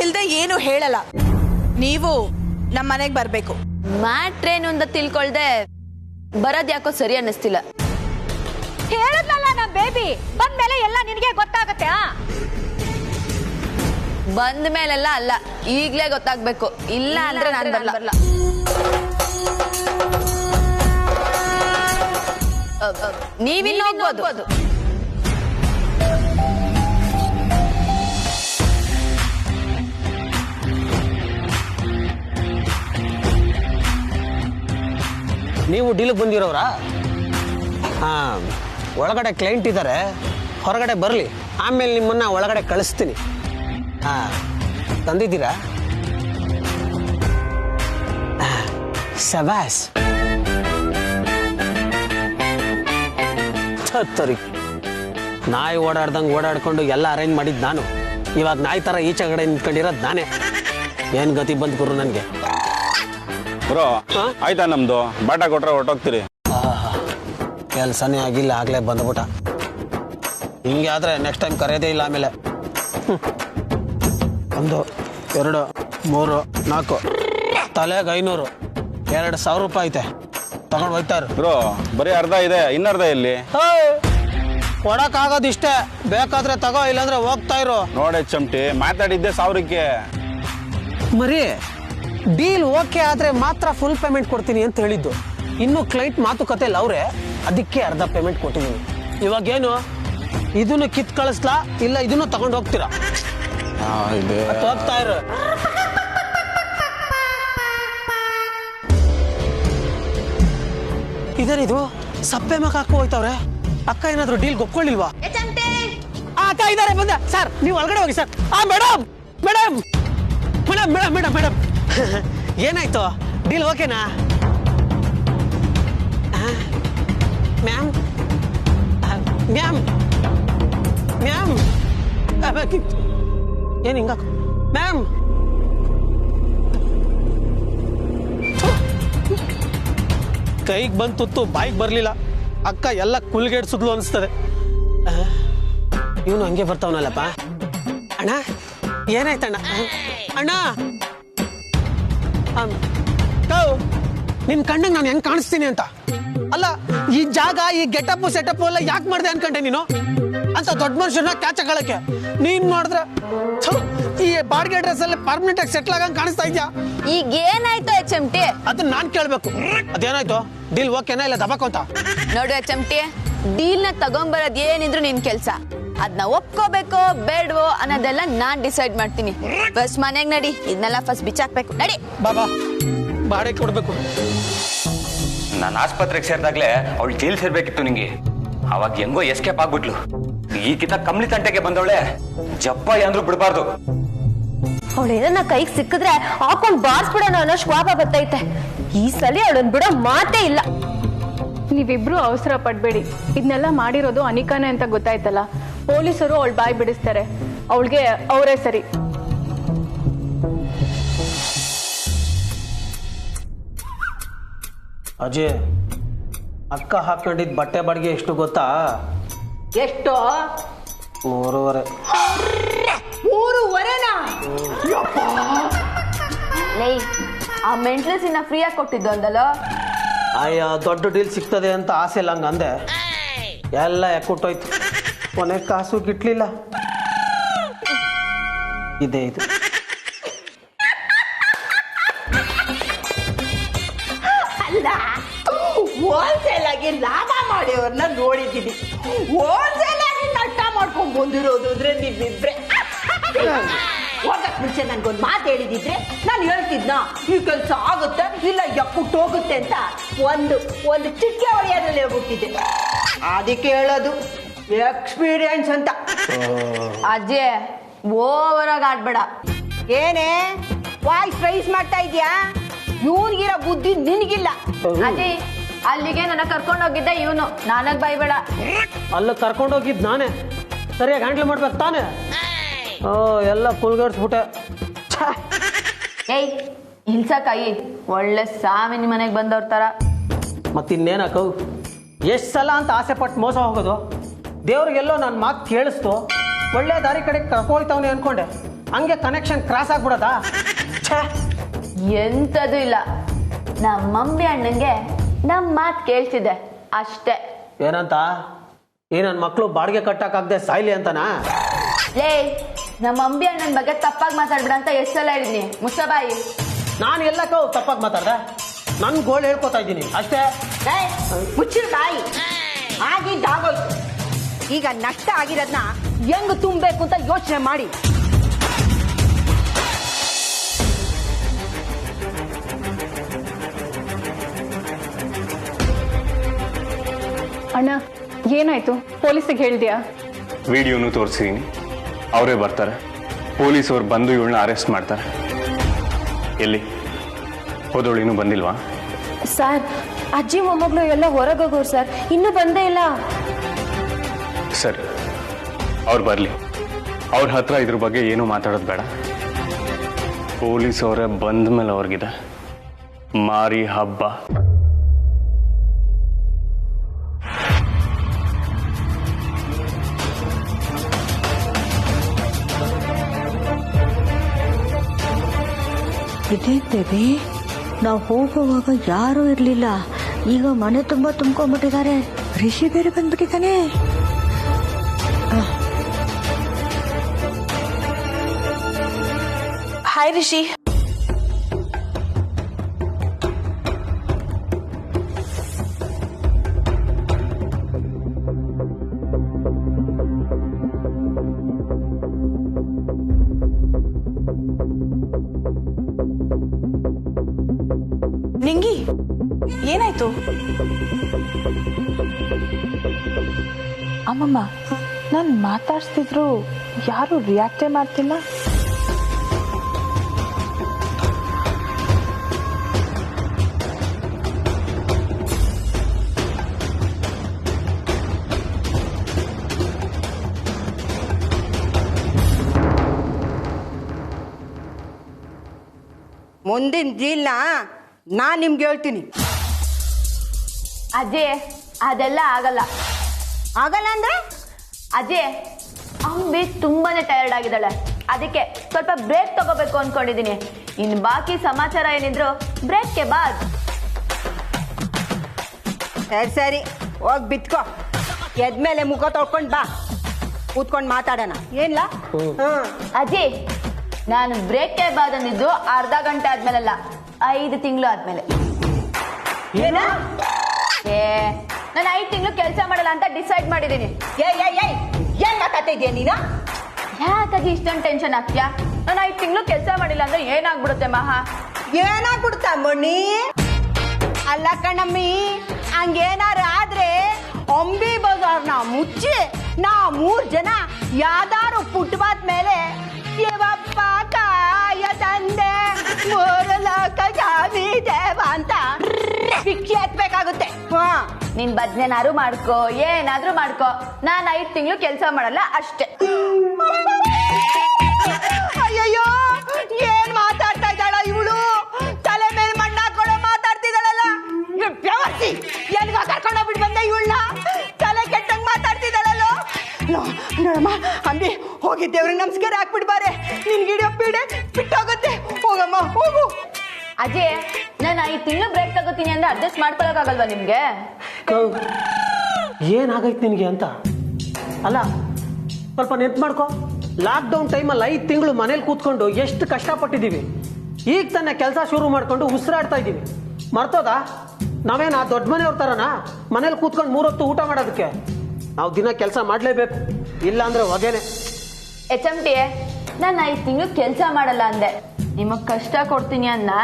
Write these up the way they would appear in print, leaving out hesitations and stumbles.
ಗೊತ್ತಿಲ್ಲದೆ ಏನು ಹೇಳಲ್ಲ. ನೀವು ನಮ್ಮ ಮನೆಗೆ ಬರಬೇಕು. ಮ್ಯಾಟ್ರೇನು ಅಂತ ತಿಳ್ಕೊಳ್ದೆ ಬರೋದ್ ಯಾಕೋ ಸರಿ ಅನ್ನಿಸ್ತಿಲ್ಲ. ಹೇಳಿದ್ನಲ್ಲ ನಮ್ಮ ಬೇಬಿ ಬಂದ್ಮೇಲೆ ಎಲ್ಲ ನಿನಗೆ ಗೊತ್ತಾಗತ್ತೆ. ಬಂದ ಮೇಲೆಲ್ಲ ಅಲ್ಲ, ಈಗ್ಲೇ ಗೊತ್ತಾಗ್ಬೇಕು. ಇಲ್ಲ ಅಂದ್ರೆ ನಾನು ಬರಲ್ಲ. ನೀವಿನ್ನು ಹೋಗ್ಬೋದು. ನೀವು ಡೀಲಿಗೆ ಬಂದಿರೋರಾ? ಹಾಂ, ಒಳಗಡೆ ಕ್ಲೈಂಟ್ ಇದ್ದಾರೆ, ಹೊರಗಡೆ ಬರಲಿ, ಆಮೇಲೆ ನಿಮ್ಮನ್ನು ಒಳಗಡೆ ಕಳಿಸ್ತೀನಿ. ಹಾಂ, ತಂದಿದ್ದೀರಾ? ಶಬಾಸ್. ತರಿ ನಾಯಿ ಓಡಾಡ್ದಂಗೆ ಓಡಾಡ್ಕೊಂಡು ಎಲ್ಲ ಅರೇಂಜ್ ಮಾಡಿದ್ದು ನಾನು. ಇವಾಗ ನಾಯಿ ಥರ ಈಚೆ ಕಡೆ ನಿಂತ್ಕೊಂಡಿರೋದು ನಾನೇ. ಏನು ಗತಿ ಬಂದು ಗುರು ನನಗೆ. ಬ್ರೋ ಆಯ್ತಾ ನಮ್ದು? ಬಾಟ ಕೊಟ್ರೆ ಹೊರಟೋಗ್ತೀರಿ. ಕೆಲಸನೇ ಆಗಿಲ್ಲ, ಆಗಲೇ ಬಂದ್ಬಿಟ್ಟ. ಹಿಂಗೆ ಆದರೆ ನೆಕ್ಸ್ಟ್ ಟೈಮ್ ಕರೆಯೋದೇ ಇಲ್ಲ ಆಮೇಲೆ. 1 2 3 4 ತಲೆಗೆ 500, 2,000 ರೂಪಾಯಿ ಐತೆ, ತಗೊಂಡು ಹೋಯ್ತಾರ. ಬ್ರೋ ಬರೀ ಅರ್ಧ ಇದೆ, ಇನ್ನರ್ಧ ಎಲ್ಲಿ? ಕೊಡಕ್ಕಾಗೋದು ಇಷ್ಟೇ, ಬೇಕಾದ್ರೆ ತಗೋ, ಇಲ್ಲಾಂದ್ರೆ ಹೋಗ್ತಾ ಇರು. ನೋಡೆ ಚಮಟಿ, ಮಾತಾಡಿದ್ದೆ 1,000ಕ್ಕೆ. ಮರಿ ಡೀಲ್ ಓಕೆ ಆದ್ರೆ ಮಾತ್ರ ಫುಲ್ ಪೇಮೆಂಟ್ ಕೊಡ್ತೀನಿ ಅಂತ ಹೇಳಿದ್ದು. ಇನ್ನು ಕ್ಲೈಂಟ್ ಮಾತುಕತೆ ಇಲ್ಲ ಅವ್ರೆ, ಅದಕ್ಕೆ ಅರ್ಧ ಪೇಮೆಂಟ್ ಕೊಟ್ಟಿದ್ದೀನಿ. ಇವಾಗೇನು ಇದನ್ನು ಕಿತ್ ಕಳಿಸ್ಲಾ ಇಲ್ಲ ಇದನ್ನು ತಗೊಂಡು ಹೋಗ್ತೀರಾ? ಹೋಗ್ತಾ ಇರು. ಇದೇನಿದು ಸಪ್ಪೆ ಮಗ ಹಾಕೋ ಹೋಯ್ತವ್ರೆ. ಅಕ್ಕ ಏನಾದ್ರು ಡೀಲ್ ಒಪ್ಕೊಳ್ಳಿಲ್ವಾ? ಅಕ್ಕ ಇದಾರೆ, ಬಂದ ಸರ್, ನೀವು ಒಳಗಡೆ ಹೋಗಿ sir. Madam madam madam madam madam madam ಏನಾಯ್ತು? ಡೀಲ್ ಓಕೆನಾ ಮ್ಯಾಮ್? ಮ್ಯಾಮ್ ಮ್ಯಾಮ್ ಏನು ಹಿಂಗ ಮ್ಯಾಮ್? ಕೈಗೆ ಬಂದು ತುತ್ತು ಬಾಯಿಗೆ ಬರಲಿಲ್ಲ. ಅಕ್ಕ ಎಲ್ಲ ಕುಲ್ಗೆಡ್ಸಿದ್ಲು ಅನಿಸ್ತದೆ. ಇವನು ಹಂಗೆ ಬರ್ತಾವನಲ್ಲಪ್ಪ. ಅಣ್ಣ ಏನಾಯ್ತಣ್ಣ? ಅಣ್ಣ ನಿನ್ ಕಣ್ಣಿಗೆ ನಾನು ಹೆಂಗ್ ಕಾಣಿಸ್ತೀನಿ ಅಂತ ಅಲ್ಲ, ಈ ಜಾಗ, ಈ ಗೆಟಪ್ ಸೆಟಪ್ ಎಲ್ಲ ಯಾಕೆ ಮಾಡಿದೆ ಅನ್ಕೊಂಡೆ ನೀನು? ಅಂತ ದೊಡ್ಡ ಮನುಷ್ಯರನ್ನ ಕ್ಯಾಚ್ ಹಾಕೊಳ್ಳಕ್ಕೆ ನೀನ್ ಮಾಡಿದ್ರೆ ಈ ಬಾಡಿಗೆ ಡ್ರೆಸ್ ಅಲ್ಲಿ ಪರ್ಮನೆಂಟ್ ಆಗಿ ಸೆಟ್ಲ್ ಆಗಂಗ್ ಕಾಣಿಸ್ತಾ ಇದ್ಯಾ? ಈಗ ಏನಾಯ್ತು HMT? ಅದನ್ನ ನಾನ್ ಕೇಳ್ಬೇಕು. ಅದೇನಾಯ್ತು? ಡೀಲ್ ಓಕೆನಾ ಇಲ್ಲ ದಬಾಕು ಅಂತ? ನೋಡು HMT, ಡೀಲ್ ನ ತಗೊಂಬರೋದ್ ಏನಿದ್ರು ನಿನ್ ಕೆಲ್ಸ. ಅದನ್ನ ಒಪ್ಕೋಬೇಕೋ ಬೇಡವೋ ಅನ್ನೋದೆಲ್ಲ ನಾನ್ ಡಿಸೈಡ್ ಮಾಡ್ತೀನಿ. ಫಸ್ಟ್ ಮನೆಗ್ ನಡಿ, ಇದನ್ನೆಲ್ಲ ಫಸ್ಟ್ ಬಿಚ್ಚಾಕ್ಬೇಕು. ನಡಿ ಬಾಬಾ, ಬಾಡಿಗೆ ಕೊಡ್ಬೇಕು. ನಾನು ಆಸ್ಪತ್ರೆಗೆ ಸೇರಿದಾಗ್ಲೇ ಅವಳು ಜೈಲ್ ಸೇರ್ಬೇಕಿತ್ತು ನಿಂಗೆ. ಅವಾಗ ಹೆಂಗೋ ಎಸ್ಕೇಪ್ ಆಗ್ಬಿಟ್ಲು. ಈಗಿತ ಕಮ್ಲಿ ತಂಟೆಗೆ ಬಂದವಳೆ, ಜಪ್ಪ ಅಂದ್ರೂ ಬಿಡಬಾರ್ದು. ಅವಳೇನ ಕೈಗೆ ಸಿಕ್ಕಿದ್ರೆ ಹಾಕೊಂಡ್ ಬಾರ್ಸ್ಬಿಡೋಣ ಅನ್ನೋ ಶ್ವಾಪ ಬರ್ತೈತೆ. ಈ ಸಲ ಅವಳನ್ ಬಿಡೋ ಮಾತೇ ಇಲ್ಲ. ನೀವಿಬ್ರು ಅವಸರ ಪಡ್ಬೇಡಿ. ಇದನ್ನೆಲ್ಲ ಮಾಡಿರೋದು ಅನಿಕಾನೆ ಅಂತ ಗೊತ್ತಾಯ್ತಲ್ಲ, ಪೊಲೀಸರು ಅವಳು ಬಾಯಿ ಬಿಡಿಸ್ತಾರೆ. ಅವಳಿಗೆ ಅವರೇ ಸರಿ. ಅಜಯ್, ಅಕ್ಕ ಹಾಕೊಂಡಿದ್ ಬಟ್ಟೆ ಬಾಡಿಗೆ ಎಷ್ಟು ಗೊತ್ತಾ? ಎಷ್ಟೋ? 3.5. 3.5ನಾ? ಆ ಮೆಂಟ್ಲೆಸ್ ಫ್ರೀಯಾಗಿ ಕೊಟ್ಟಿದ್ದು ಅಂದಲ್ಲ. ಅಯ್ಯ, ದೊಡ್ಡ ಡೀಲ್ ಸಿಗ್ತದೆ ಅಂತ ಆಸೆ ಇಲ್ಲ ಹಂಗ ಅಂದೆ, ಎಲ್ಲ ಯಾಕೊಟ್ಟೋಯ್ತು. ಕೊನೆ ಕಾಸು ಗಿಟ್ಲಿಲ್ಲ. ಇದೆ ಇದು. ಅಲ್ಲ, ಹೋಲ್ಸೇಲ್ ಆಗಿ ಲಾಭ ಮಾಡಿಯವ್ರನ್ನ ನೋಡಿದ್ದೀನಿ. ಹೋಲ್ಸೇಲ್ ಆಗಿ ನಷ್ಟ ಮಾಡ್ಕೊಂಡ್ ಬಂದಿರೋದು ಅಂದ್ರೆ ನೀವಿಬ್ರೆ. ಹೋಗಕ್ ಮುಂಚೆ ನನ್ಗೊಂದು ಮಾತು ಹೇಳಿದಿದ್ರೆ ನಾನು ಹೇಳ್ತಿದ್ನ, ಈ ಕೆಲಸ ಆಗುತ್ತೆ ಇಲ್ಲ ಯಕ್ಕುಟ್ಟು ಹೋಗುತ್ತೆ ಅಂತ. ಒಂದು ಚಿಕ್ಕ ಹೊಡೆಯೋದ್ರಲ್ಲಿ ಹೇಳ್ಬಿಟ್ಟಿದ್ದೆ. ಅದಕ್ಕೆ ಹೇಳೋದು ಎಕ್ಸ್ಪೀರಿಯನ್ಸ್ ಅಂತ. ಅಜಯ್, ಓವರ್ ಆಗಿ ಆಡ್ಬೇಡ. ಏನೇ ವಾಯ್ಸ್ ರೈಸ್ ಮಾಡ್ತಾ ಇದ್ಯಾ? ಇವನ್ಗಿರೋ ಬುದ್ಧಿ ನಿನ್ಗಿಲ್ಲ. ಅಜಯ್, ಅಲ್ಲಿಗೆ ನನ್ನ ಕರ್ಕೊಂಡು ಹೋಗಿದ್ದೆ ಇವನು, ನಾನಾಗ್ ಬೈಬೇಡ. ಅಲ್ಲ ಕರ್ಕೊಂಡೋಗಿದ್ ನಾನೇ, ಸರಿಯಾಗಿ ಹ್ಯಾಂಡಲ್ ಮಾಡ್ಬೇಕು ತಾನೇ. ಎಲ್ಲ ಕುಲ್ಗಡ್ಸ್ಬಿಟ್ಟೆ. ಏಯ್, ಇಲ್ಸಕಾಯಿ, ಒಳ್ಳೆ ಸಾಮಿನ ಮನೆಗೆ ಬಂದವ್ರ ತರ. ಮತ್ತಿನ್ನೇನಕ್ಕ, ಎಷ್ಟು ಸಲ ಅಂತ ಆಸೆ ಪಟ್ಟು ಮೋಸ ಹೋಗೋದು? ದೇವ್ರಿಗೆಲ್ಲೋ ನನ್ನ ಮಾತು ಕೇಳಿಸ್ತು, ಒಳ್ಳೆ ದಾರಿ ಕಡೆ ಕರ್ಕೊಳ್ತಾವನೆ ಅನ್ಕೊಂಡೆ. ಹಂಗೆ ಕನೆಕ್ಷನ್ ಕ್ರಾಸ್ ಆಗ್ಬಿಡದಾ? ಎಂತದು ಇಲ್ಲ, ನಮ್ಮ ಮಮ್ಮಿ ಅಣ್ಣಂಗೆ ನಮ್ ಮಾತ್ ಕೇಳ್ತಿದೆ ಅಷ್ಟೇ. ಏನಂತ? ಈ ನನ್ನ ಮಕ್ಕಳು ಬಾಡಿಗೆ ಕಟ್ಟಕ್ಕಾಗದೆ ಸಾಯ್ಲಿ ಅಂತನಾ? ಲೇ, ನಮ್ಮ ಮಮ್ಮಿ ಅಣ್ಣನ ಬಗ್ಗೆ ತಪ್ಪಾಗಿ ಮಾತಾಡ್ಬಿಡ ಅಂತ ಎಷ್ಟು ಸಲ ಹೇಳಿದ್ನಿ, ಮುಚ್ಚಬಾಯಿ. ನಾನು ಎಲ್ಲಕ್ಕೂ ತಪ್ಪಾಗಿ ಮಾತಾಡ್ದೆ? ನನ್ ಗೋಳ್ ಹೇಳ್ಕೊತಾ ಇದ್ದೀನಿ ಅಷ್ಟೇ. ಮುಚ್ಚಿರ ಬಾಯಿ. ಆಗಿದ್ದಾಗೋಯ್ತು. ಈಗ ನಷ್ಟ ಆಗಿರೋದ್ನ ಹೆಂಗ್ ತುಂಬಬೇಕು ಅಂತ ಯೋಚನೆ ಮಾಡಿ. ಅಣ್ಣ ಏನಾಯ್ತು? ಪೊಲೀಸಿಗೆ ಹೇಳ್ದ್ಯಾ? ವಿಡಿಯೋನು ತೋರಿಸಿದೀನಿ, ಅವರೇ ಬರ್ತಾರೆ. ಪೊಲೀಸವ್ರು ಬಂದು ಇವಳನ್ನ ಅರೆಸ್ಟ್ ಮಾಡ್ತಾರೆ. ಎಲ್ಲಿ ಹೋದವಳು ಇನ್ನೂ ಬಂದಿಲ್ವಾ? ಸರ್, ಅಜ್ಜಿ ಮೊಮ್ಮಗಳು ಎಲ್ಲ ಹೊರಗೋಗೋರು ಸರ್, ಇನ್ನೂ ಬಂದೇ ಇಲ್ಲ. ಸರಿ, ಅವ್ರು ಬರಲಿ. ಅವ್ರ ಹತ್ರ ಇದ್ರ ಬಗ್ಗೆ ಏನೂ ಮಾತಾಡೋದು ಬೇಡ. ಪೊಲೀಸವರೇ ಬಂದ ಮೇಲೆ ಅವ್ರಿಗಿದೆ ಮಾರಿ ಹಬ್ಬ. ಇದೇಂತೇವಿ, ನಾವು ಹೋಗುವಾಗ ಯಾರೂ ಇರಲಿಲ್ಲ, ಈಗ ಮನೆ ತುಂಬ ತುಂಬ್ಕೊಂಡ್ಬಿಟ್ಟಿದ್ದಾರೆ. ರಿಷಿ ಬೇರೆ ಬಂದ್ಬಿಟ್ಟಿದ್ದಾನೆ. ಹಾಯ್ ರಿಷಿ. ನಿಂಗಿ, ಏನಾಯ್ತು? ಅಮ್ಮಮ್ಮ, ನಾನು ಮಾತಾಡ್ಸ್ತಿದ್ರು ಯಾರು ರಿಯಾಕ್ಟೇ ಮಾಡ್ತಿಲ್ಲ. ಮುಂದಿನ ಡೀಲ್ನ ನಾನ್ ನಿಮ್ಗೆ ಹೇಳ್ತೀನಿ. ಅಜ್ಜಿ, ಅದೆಲ್ಲ ಆಗಲ್ಲ. ಆಗಲ್ಲ ಅಂದ್ರೆ? ಅಜ್ಜಿ, ಅಂಬಿ ತುಂಬಾನೇ ಟಯರ್ಡ್ ಆಗಿದ್ದಾಳೆ, ಅದಕ್ಕೆ ಸ್ವಲ್ಪ ಬ್ರೇಕ್ ತಗೋಬೇಕು ಅನ್ಕೊಂಡಿದೀನಿ. ಇನ್ ಬಾಕಿ ಸಮಾಚಾರ ಏನಿದ್ರು ಬ್ರೇಕ್ಗೆ ಬಾದ್. ಸರಿ, ಹೋಗ್ ಬಿತ್ಕೋ. ಎದ್ಮೇಲೆ ಮುಖ ತೊಳ್ಕೊಂಡ್ ಬಾ, ಕೂತ್ಕೊಂಡ್ ಮಾತಾಡೋಣ. ಏನ್ಲ? ಅಜ್ಜಿ, ನಾನು ಬ್ರೇಕ್ಗೆ ಬಾದ್ ಅಂದಿದ್ದು ಅರ್ಧ ಗಂಟೆ ಆದ್ಮೇಲಲ್ಲ, 5 ತಿಂಗಳು ಆದ್ಮೇಲೆ. ಏನ? ನಾನು 5 ತಿಂಗಳು ಕೆಲಸ ಮಾಡಲ್ಲ ಅಂತ ಡಿಸೈಡ್ ಮಾಡಿದೀನಿ. ಏನ್ ಮಾತಾಡ್ತಾ ಇದೀಯ ನೀನು? ಯಾಕಾಗಿ ಇಷ್ಟೊಂದು ಟೆನ್ಷನ್ ಆಗ್ತೀಯಾ? ನಾನು 5 ತಿಂಗಳು ಕೆಲಸ ಮಾಡಿಲ್ಲ ಅಂದ್ರೆ ಏನಾಗ್ಬಿಡುತ್ತೆ ಮಹಾ? ಏನಾಗ್ಬಿಡ್ತ ಮಣ್ಣಿ? ಅಲ್ಲ ಕಣಮ್ಮಿ, ಹಂಗೇನಾರ ಆದ್ರೆ ಅಂಬಿ ಬಜಾರ್ನ ಮುಚ್ಚಿ ನಾ 3 ಜನ ಯಾವ್ದಾರು ಫುಟ್ಪಾತ್ ಮೇಲೆ ಶಿವಪ್ಪ ಕಾಯ ತಂದೆ ಮೂರಲೋಕ ಜಾಮಿ ದೇವ ಅಂತ ಭಿಕ್ಷೆ ಎತ್ಬೇಕಾಗುತ್ತೆ. ನಿನ್ ಬದ್ನೆನಾರು ಮಾಡ್ಕೋ, ಏನಾದ್ರೂ ಮಾಡ್ಕೋ, ನಾನ್ 5 ತಿಂಗಳು ಕೆಲಸ ಮಾಡಲ್ಲ ಅಷ್ಟೇ. ಅಯ್ಯಯ್ಯೋ, ಏನ್ ಮಾತಾಡ್ತಾ ಇದ್ದಾಳ ಇವಳು? ತಲೆ ಮೇಲೆ ಮಣ್ಣ ಹಾಕೊಳ್ಳೋ ಮಾತಾಡ್ತಿದ್ದಾಳಲ್ಲ ಇವಳು. ವ್ಯವಸ್ಥಿ ಎಲ್ಗ ಕರ್ಕೊಂಡೋಗ್ಬಿಟ್ಟು ಬಂದೆ ಇವಳನ್ನ? ತಲೆ ಕೆಟ್ಟಂಗ್ ಮಾತಾಡ್ತಿದ್ದಾಳಲ್ಲೋ. ನೋಡಮ್ಮ ಅಂಬಿ, ಹೋಗಿ ದೇವ್ರಿಗೆ ನಮಸ್ಕಾರ ಹಾಕ್ಬಿಟ್ಟು ಬಾರೆ, ನಿನ್ ಗಿಡ ಪೀಡೆ ಬಿಟ್ಟೋಗುತ್ತೆ. ಹೋಗಮ್ಮ ಹೋಗು. ಅಜಯ್, ನಾನು 5 ತಿಂಗಳು ಬ್ರೇಕ್ ತಗೋತೀನಿ ಅಂದ್ರೆ ಅಡ್ಜಸ್ಟ್ ಮಾಡ್ಕೊಳಕ್ಕಾಗಲ್ವಾ ನಿಮ್ಗೆ? ಏನಾಗೈತೆ ನಿನಗೆ ಅಂತ? ಅಲ್ಲ, ಸ್ವಲ್ಪ ನೆನ್ಪು ಮಾಡ್ಕೊ. ಲಾಕ್ಡೌನ್ ಟೈಮಲ್ಲಿ 5 ತಿಂಗಳು ಮನೇಲಿ ಕೂತ್ಕೊಂಡು ಎಷ್ಟು ಕಷ್ಟಪಟ್ಟಿದ್ದೀವಿ. ಈಗ ತಾನೇ ಕೆಲಸ ಶುರು ಮಾಡ್ಕೊಂಡು ಉಸಿರಾಡ್ತಾ ಇದ್ದೀವಿ. ಮರ್ತೋದಾ? ನಾವೇನು ಆ ದೊಡ್ಡ ಮನೆಯವ್ರ ಥರನಾ ಮನೇಲಿ ಕೂತ್ಕೊಂಡು 3 ಹೊತ್ತು ಊಟ ಮಾಡೋದಕ್ಕೆ? ನಾವು ದಿನ ಕೆಲಸ ಮಾಡಲೇಬೇಕು, ಇಲ್ಲ ಅಂದ್ರೆ ಹೊಗೆನೆ. HMT, ನಾನು 5 ತಿಂಗಳು ಕೆಲಸ ಮಾಡಲ್ಲ ಅಂದೆ, ನಿಮಗ್ ಕಷ್ಟ ಕೊಡ್ತೀನಿ ಅಂದ್ರೆ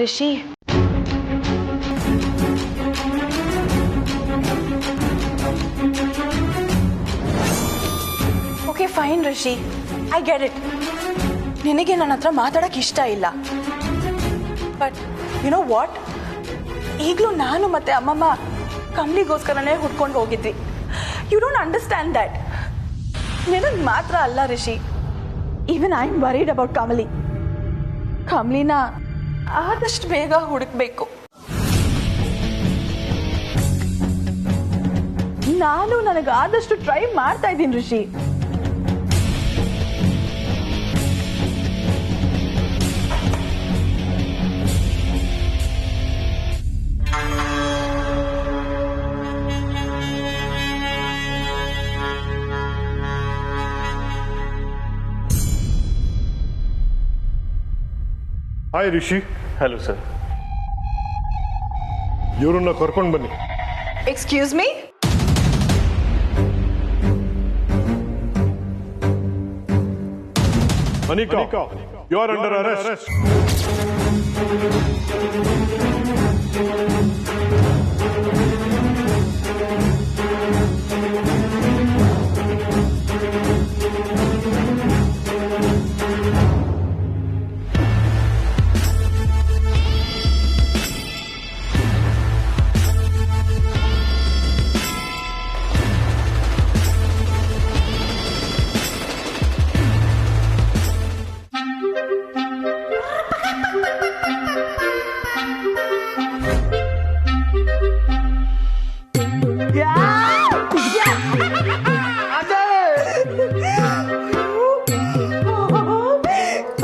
Rishi okay fine Rishi I get it. ನಿನಗೆ ನನ್ನ ಹತ್ರ ಮಾತಾಡಕ್ಕೆ ಇಷ್ಟ ಇಲ್ಲ. ಬಟ್ ಯು ನೋ ವಾಟ್, ಈಗಲೂ ನಾನು ಮತ್ತೆ ಅಮ್ಮಮ್ಮ ಕಮ್ಲಿಗೋಸ್ಕರನೇ ಹುಡ್ಕೊಂಡು ಹೋಗಿದ್ವಿ. You don't understand that. ನಿನಗೆ ಮಾತ್ರ ಅಲ್ಲ Rishi, even I am worried about Kamali. ಕಮಲಿನ ಆದಷ್ಟು ಬೇಗ ಹುಡುಕ್ಬೇಕು. ನಾನು ನನಗಾದಷ್ಟು ಟ್ರೈ ಮಾಡ್ತಾ ಇದ್ದೀನಿ Rishi. Hi Rishi. Hello sir. ಇವರನ್ನ ಕರ್ಕೊಂಡು ಬನ್ನಿ. Excuse me. Anika, you are under arrest.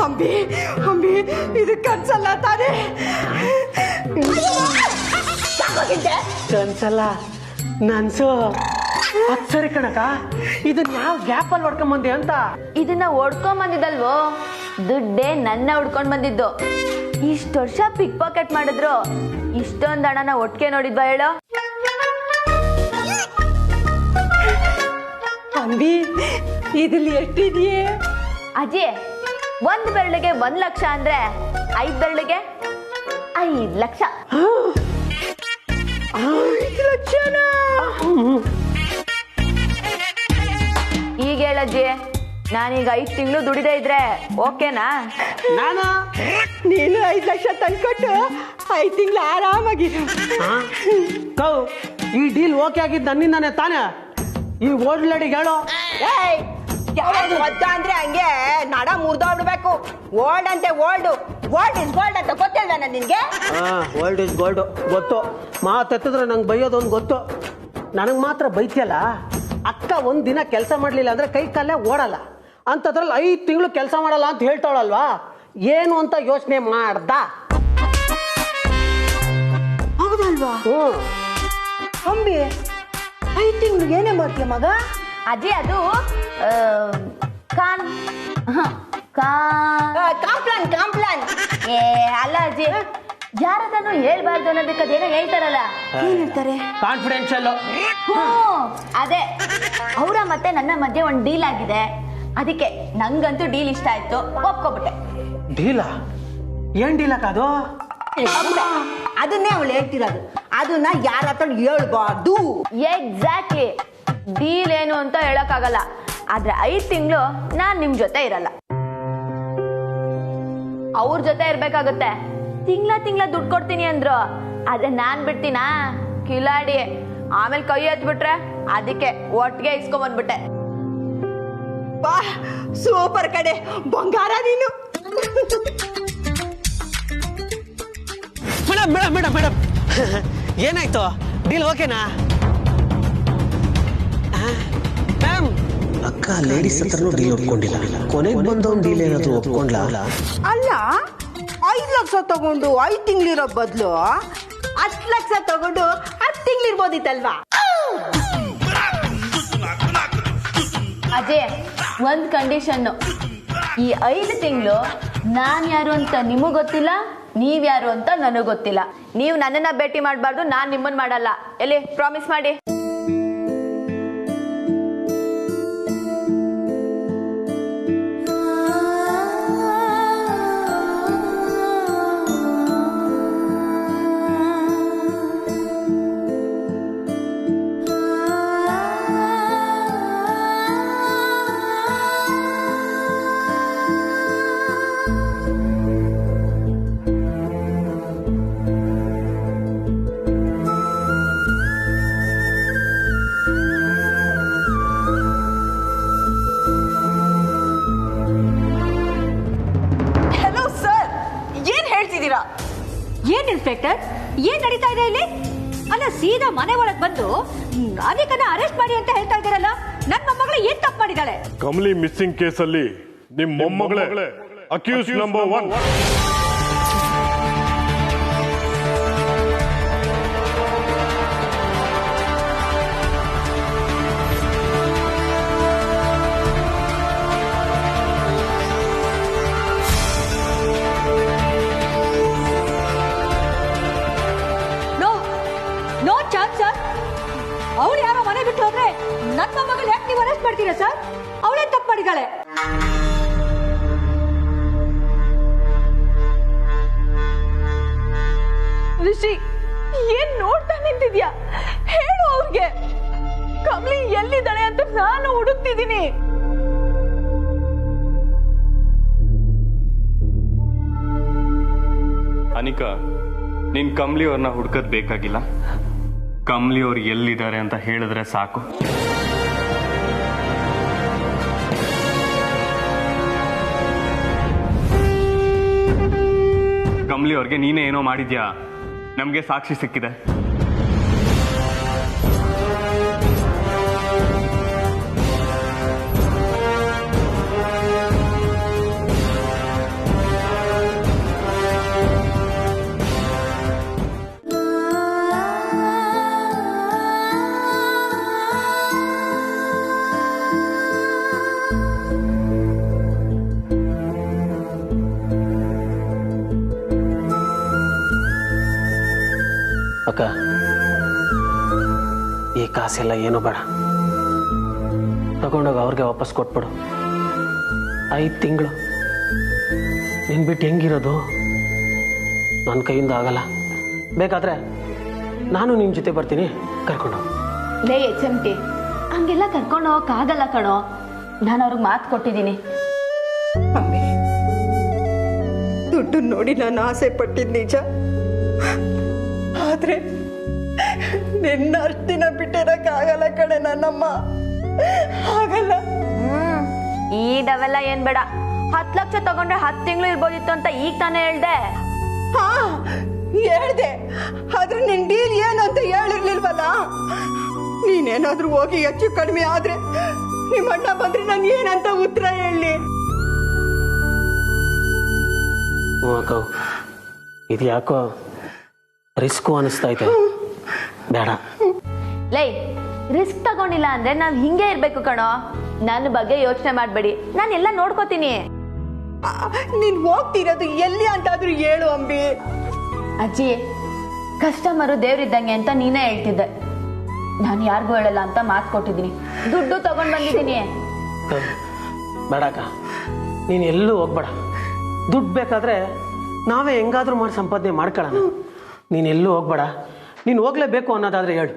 Ambi Ambi, ಇದು ಕನ್ಸಲ್ಲ ತಾನೇ? ಕನ್ಸಲ್ಲ, ನನ್ಸು. ಅದ್ ಸರಿ ಕಣಕ, ಇದನ್ನ ಯಾವ ಗ್ಯಾಪ್ ಅಲ್ಲಿ ಹೊಡ್ಕೊಂಡ್ ಬಂದೆ ಅಂತ. ಇದನ್ನ ಹೊಡ್ಕೊಂಡ್ ಬಂದಿದ್ದಲ್ವೋ, ದುಡ್ಡೇ ನನ್ನ ಹುಡ್ಕೊಂಡ್ ಬಂದಿದ್ದು. ಇಷ್ಟು ವರ್ಷ ಪಿಕ್ ಪಾಕೆಟ್ ಮಾಡಿದ್ರು ಇಷ್ಟೊಂದು ಹಣನ ಒಟ್ಟಿಗೆ ನೋಡಿದ್ವಾ ಹೇಳೋ? ಅಂಬಿ, ಇದ್ರಲ್ಲಿ ಎಷ್ಟಿದೆಯೇ? ಅಜ್ಜಿ, 1 ಬೆರಳಿಗೆ 1 ಲಕ್ಷ ಅಂದ್ರೆ 5 ಬೆರಳಿಗೆ 5 ಲಕ್ಷ. 5 ಲಕ್ಷನಾ? ಈಗ ಹೇಳಜ್ಜಿ, ನಾನೀಗ 5 ತಿಂಗಳು ದುಡಿದೇ ಇದ್ರೆ ಓಕೆನಾ? ನೀನು 5 ಲಕ್ಷ ತಂದ್ಕೊಟ್ಟು 5 ತಿಂಗಳು ಆರಾಮಾಗಿರು. ಈ ಡೀಲ್ ಓಕೆ ಆಗಿದ್ದು ನನ್ನಿಂದಾನೆ ತಾನೇ? ಈ ಓಲ್ಡ್ ಲೇಡಿಗೆ ಹೇಳೋ. ಒದ್ದ ಅಂದ್ರೆ ಹಂಗೆ ನಡ ಮುರ್ದೋಡ್ಬೇಕು. ಓಲ್ಡ್ ಅಂತೆ ಓಲ್ಡ್, ಗೋಲ್ಡ್ ಇಸ್ ಗೋಲ್ಡ್ ಅಂತ ಗೊತ್ತಿಲ್ಲ ನಿನ್ಗೆ? ಓಲ್ಡ್ ಇಸ್ ಗೋಲ್ಡ್ ಗೊತ್ತು. ಮಾತೆತ್ತಿದ್ರೆ ನಂಗೆ ಬೈಯೋದೊಂದು ಗೊತ್ತು. ನನಗೆ ಮಾತ್ರ ಬೈತಿಯಲ್ಲ. ಅಕ್ಕ ಒಂದ್ ದಿನ ಕೆಲಸ ಮಾಡ್ಲಿಲ್ಲ ಅಂದ್ರೆ ಕೈ ಕಾಲೇ ಓಡಲ್ಲ ಅಂತದ್ರಲ್ಲಿ 5 ತಿಂಗಳು ಕೆಲಸ ಮಾಡಲ್ಲ ಅಂತ ಹೇಳ್ತಾಳಲ್ವಾ? ಏನು ಅಂತ ಯೋಚನೆ ಮಾಡ್ದ? ಹೌದಲ್ವಾ? ಅಂಬಿ, 5 ತಿಂಗಳು ಏನೇ ಮಾಡ್ತೀಯ ಮಗ? ಅಜ್ಜಿ, ಅದು ಕಾಂಪ್ಲಾನ್. ಏ ಅಲ್ಲ ಅಜ್ಜಿ, ಯಾರದನ್ನು ಹೇಳ್ಬಾರ್ದು ಅನ್ನೋದಕ್ಕೆ ಅದೇನೋ ಹೇಳ್ತಾರಲ್ಲ. ಏನ್ ಹೇಳ್ತಾರೆ? ಕಾನ್ಫಿಡೆನ್ಷಿಯಲ್. ಅದೇ, ಅವರ ಮತ್ತೆ ನನ್ನ ಮಧ್ಯೆ ಒಂದು ಡೀಲ್ ಆಗಿದೆ. ಅದಕ್ಕೆ ನಂಗಂತೂ ಡೀಲ್ ಇಷ್ಟ ಆಯ್ತು, ಒಪ್ಕೊಬಿಟ್ಟೆ. ಡೀಲಾ? ಏನ್ ಡೀಲಕ್ಕ ಅದು? ಅದನ್ನೇ ಅವಳು ಹೇಳ್ತಿರೋದು. ಅದನ್ನ ಯಾರ ಹತ್ರ ಹೇಳ್ಬಾರ್ದು. ಎಕ್ಸಾಕ್ಟ್ಲಿ. ಡೀಲ್ ಏನು ಅಂತ ಹೇಳಕ್ಕಾಗಲ್ಲ, ಆದ್ರೆ 5 ತಿಂಗಳು ನಾನ್ ನಿಮ್ ಜೊತೆ ಇರಲ್ಲ, ಅವ್ರ ಜೊತೆ ಇರ್ಬೇಕಾಗುತ್ತೆ. ತಿಂಗಳ ದುಡ್ಡು ಕೊಡ್ತೀನಿ ಅಂದ್ರು, ಆದ್ರೆ ನಾನ್ ಬಿಡ್ತೀನಾ? ಕಿಲಾಡಿ. ಆಮೇಲೆ ಕೈ ಎತ್ಬಿಟ್ರೆ ಅದಕ್ಕೆ ಒಟ್ಟಿಗೆ ಇಸ್ಕೊಂಡ್ಬಂದ್ಬಿಟ್ಟೆ. ಬಾ, ಸೂಪರ್ ಕಡೆ ಬಂಗಾರ ನೀನು. ಮೇಡಮ್ ಮೇಡಮ್ ಮೇಡಮ್ ಏನಾಯ್ತು? ಡೀಲ್ ಓಕೆನಾ? ಅಕ್ಕ ಲೇಡೀಸ್ ಹತ್ರನೂ ಡೀಲ್ ಒಪ್ಕೊಂಡಿಲ್ಲ. ಕೊನೆಗೆ ಬಂದವನ್ ಡೀಲ್ ಏನಾದ್ರು ಒಪ್ಕೊಂಡ್ಲಾ? ಅಲ್ಲ, 5 ಲಕ್ಷ ತಗೊಂಡು 5 ತಿಂಗಳಿರೋ ಬದಲು 10 ಲಕ್ಷ ತಗೊಂಡು 10 ತಿಂಗಳಿರ್ಬೋದಿತ್ತಲ್ವಾ? ಅಜಯ್, ಒಂದ್ ಕಂಡೀಷನ್. ಈ 5 ತಿಂಗಳು ನಾನ್ ಯಾರು ಅಂತ ನಿಮಗ್ ಗೊತ್ತಿಲ್ಲ, ನೀವ್ ಯಾರು ಅಂತ ನನಗ್ ಗೊತ್ತಿಲ್ಲ. ನೀವು ನನ್ನನ್ನ ಭೇಟಿ ಮಾಡಬಾರ್ದು, ನಾನ್ ನಿಮ್ಮನ್ನ ಮಾಡಲ್ಲ. ಎಲ್ಲಿ ಪ್ರಾಮಿಸ್ ಮಾಡಿ. ಸೀದಾ ಮನೆ ಒಳಗ್ ಬಂದು ಅನಿಕನ ಅರೆಸ್ಟ್ ಮಾಡಿ ಅಂತ ಹೇಳ್ತಾ ಇದ್ದಾರಲ್ಲ. ನನ್ನ ಮೊಮ್ಮಗಳು ಏನ್ ತಪ್ಪು ಮಾಡಿದಾಳೆ? ಕಮಲಿ ಮಿಸ್ಸಿಂಗ್ ಕೇಸಲ್ಲಿ ನಿಮ್ ಮೊಮ್ಮಗಳೇ accused number 1. No chance sir. ಅವಳು ಯಾರೋ ಮನೆ ಬಿಟ್ಟು ಹೋದ್ರೆ ನನ್ನ ಮಗಳು ಯಾಕೆ ನೀವು ಅರೆಸ್ಟ್ ಮಾಡ್ತೀರಾ ಸರ್? ಅವಳೇ ತಪ್ಪು ಮಾಡಿದಾಳೆ. ರಿಷಿ, ಏನ್ ನೋಡ್ತಾ ನಿಂತಿದ್ಯಾ? ಹೇಳು ಅವ್ರಿಗೆ ಕಮಲಿ ಎಲ್ಲಿದ್ದಾಳೆ ಅಂತ ನಾನು ಹುಡುಕ್ತಿದ್ದೀನಿ. ಅನಿಕಾ, ನೀನ್ ಕಮ್ಲಿ ಅವ್ರನ್ನ ಹುಡ್ಕದ್ ಬೇಕಾಗಿಲ್ಲ. ಕಮ್ಲಿ ಅವ್ರು ಎಲ್ಲಿದ್ದಾರೆ ಅಂತ ಹೇಳಿದ್ರೆ ಸಾಕು. ಕಮ್ಲಿ ಅವ್ರಿಗೆ ನೀನೇ ಏನೋ ಮಾಡಿದ್ಯಾ, ನಮ್ಗೆ ಸಾಕ್ಷಿ ಸಿಕ್ಕಿದೆ. ಅಕ್ಕ, ಈ ಕಾಸೆಲ್ಲ ಏನು ಬೇಡ, ತಗೊಂಡೋಗಿ ಅವ್ರಿಗೆ ವಾಪಸ್ ಕೊಟ್ಬಿಡು. 5 ತಿಂಗಳು ನಿನ್ ಬಿಟ್ಟು ಹೆಂಗಿರೋದು ನನ್ನ ಕೈಯಿಂದ ಆಗಲ್ಲ. ಬೇಕಾದ್ರೆ ನಾನು ನಿನ್ ಜೊತೆ ಬರ್ತೀನಿ, ಕರ್ಕೊಂಡು. ಲೇ HMT, ಹಂಗೆಲ್ಲ ಕರ್ಕೊಂಡು ಹೋಗಕ್ಕಾಗಲ್ಲ ಕಣೋ. ನಾನು ಅವ್ರಿಗೆ ಮಾತು ಕೊಟ್ಟಿದ್ದೀನಿ. ಅಮ್ಮೆ, ದುಡ್ಡು ನೋಡಿ ನಾನು ಆಸೆ ಪಟ್ಟಿದ್ ನಿಜ. ಆದ್ರೆ ನಿನ್ನ ಅಷ್ಟು ದಿನ ಬಿಟ್ಟಿರಕ್ಕಾಗಲ್ಲ ಕಣೆ ನನ್ನಮ್ಮ, ಆಗಲ್ಲ. ಈ ಡವೆಲ್ಲ ಏನ್ ಬೇಡ. 10 ಲಕ್ಷ ತಗೊಂಡ್ರೆ 10 ತಿಂಗಳು ಇರ್ಬೋದಿತ್ತು ಅಂತ ಈಗ ತಾನೇ ಹೇಳ್ದೆ. ಹಾ ಹೇಳ್ದೆ, ಆದ್ರೆ ನಿನ್ ಡೀಲ್ ಏನು ಅಂತ ಹೇಳಿರ್ಲಿಲ್ವಲ್ಲ. ನೀನೇನಾದ್ರೂ ಹೋಗಿ ಹೆಚ್ಚು ಕಡಿಮೆ ಆದ್ರೆ ನಿಮ್ಮ ಅಣ್ಣ ಬಂದ್ರೆ ನಾನು ಏನಂತ ಉತ್ತರ ಹೇಳಿ? ಅಕ್ಕ, ಇದು ಯಾಕೋ ರಿಸ್ಕು ಅನಿಸ್ತೈತೆ. ಬೇಡ. ಲೈ, ರಿಸ್ಕ್ ತಗೊಂಡಿಲ್ಲ ಅಂದ್ರೆ ನಾವ್ ಹಿಂಗೆ ಇರ್ಬೇಕು ಕಣೋ. ನನ್ನ ಬಗ್ಗೆ ಯೋಚನೆ ಮಾಡ್ಬೇಡಿ, ನಾನೆಲ್ಲ ನೋಡ್ಕೋತೀನಿ. ನೀನ್ ಹೋಗ್ತಿರೋದು ಎಲ್ಲಿ ಅಂತಾದ್ರೂ ಹೇಳು ಅಂಬಿ. ಅಜ್ಜಿ, ಕಸ್ಟಮರು ದೇವ್ರಿದ್ದಂಗೆ ಅಂತ ನೀನೇ ಹೇಳ್ತಿದ್ದೆ. ನಾನು ಯಾರಿಗೂ ಹೇಳಲ್ಲ ಅಂತ ಮಾತು ಕೊಟ್ಟಿದ್ದೀನಿ. ದುಡ್ಡು ತಗೊಂಡ್ ಬಂದಿದ್ದೀನಿ. ಬೇಡಕ್ಕ, ನೀನು ಎಲ್ಲೂ ಹೋಗ್ಬೇಡ. ದುಡ್ಡು ಬೇಕಾದ್ರೆ ನಾವೇ ಹೆಂಗಾದ್ರೂ ಮಾಡಿ ಸಂಪಾದನೆ ಮಾಡ್ಕೊಳ್ಳೋಣ. ನೀನು ಎಲ್ಲೂ ಹೋಗ್ಬೇಡ. ನೀನು ಹೋಗ್ಲೇಬೇಕು ಅನ್ನೋದಾದ್ರೆ ಹೇಳು,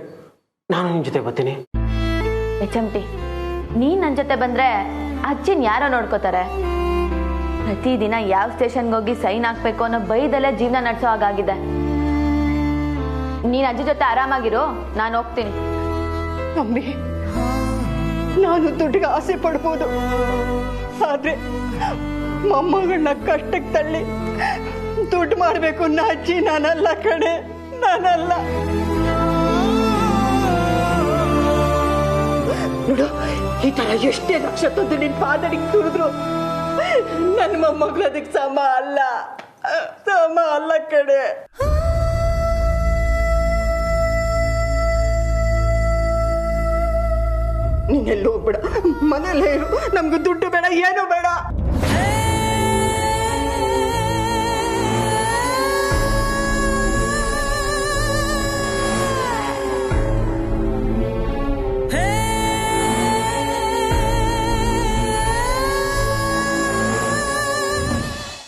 ನಾನು ನಿನ್ನ ಜೊತೆ ಬರ್ತೀನಿ. HMT, ನೀನ್ ನನ್ನ ಜೊತೆ ಬಂದ್ರೆ ಅಜ್ಜಿನ್ ಯಾರೋ ನೋಡ್ಕೋತಾರೆ. ಪ್ರತಿದಿನ ಯಾವ ಸ್ಟೇಷನ್ಗೆ ಹೋಗಿ ಸೈನ್ ಹಾಕ್ಬೇಕು ಅನ್ನೋ ಬೈದಲ್ಲೇ ಜೀವನ ನಡೆಸೋ ಹಾಗಾಗಿದೆ. ನೀನ್ ಅಜ್ಜಿ ಜೊತೆ ಆರಾಮಾಗಿರು, ನಾನು ಹೋಗ್ತೀನಿ. ಅಮ್ಮಿ, ನಾನು ದುಡ್ಡಿಗೆ ಆಸೆ ಪಡ್ಬೋದು, ಆದ್ರೆ ಮೊಮ್ಮಗಳನ್ನ ಕಷ್ಟಕ್ಕೆ ತಳ್ಳಿ ದುಡ್ಡು ಮಾಡ್ಬೇಕು ಅನ್ನೋ ಅಜ್ಜಿ ನಾನಲ್ಲ ಕಣೆ, ನಾನಲ್ಲ. ನೋಡು, ಈ ತರ ಎಷ್ಟೇ ಲಕ್ಷ ತಂದು ನಿನ್ ಪಾದಡಿಗೆ ತುಳಿದ್ರು ನನ್ನ ಮೊಮ್ಮಗಳು ಅದಕ್ಕೆ ಸಮ ಅಲ್ಲ ಕಣೆ. ನೀನೆಲ್ಲೂ ಹೋಗ್ಬೇಡ, ಮನೆಯಲ್ಲೇ ಇರು. ನಮ್ಗೆ ದುಡ್ಡು ಬೇಡ, ಏನು ಬೇಡ.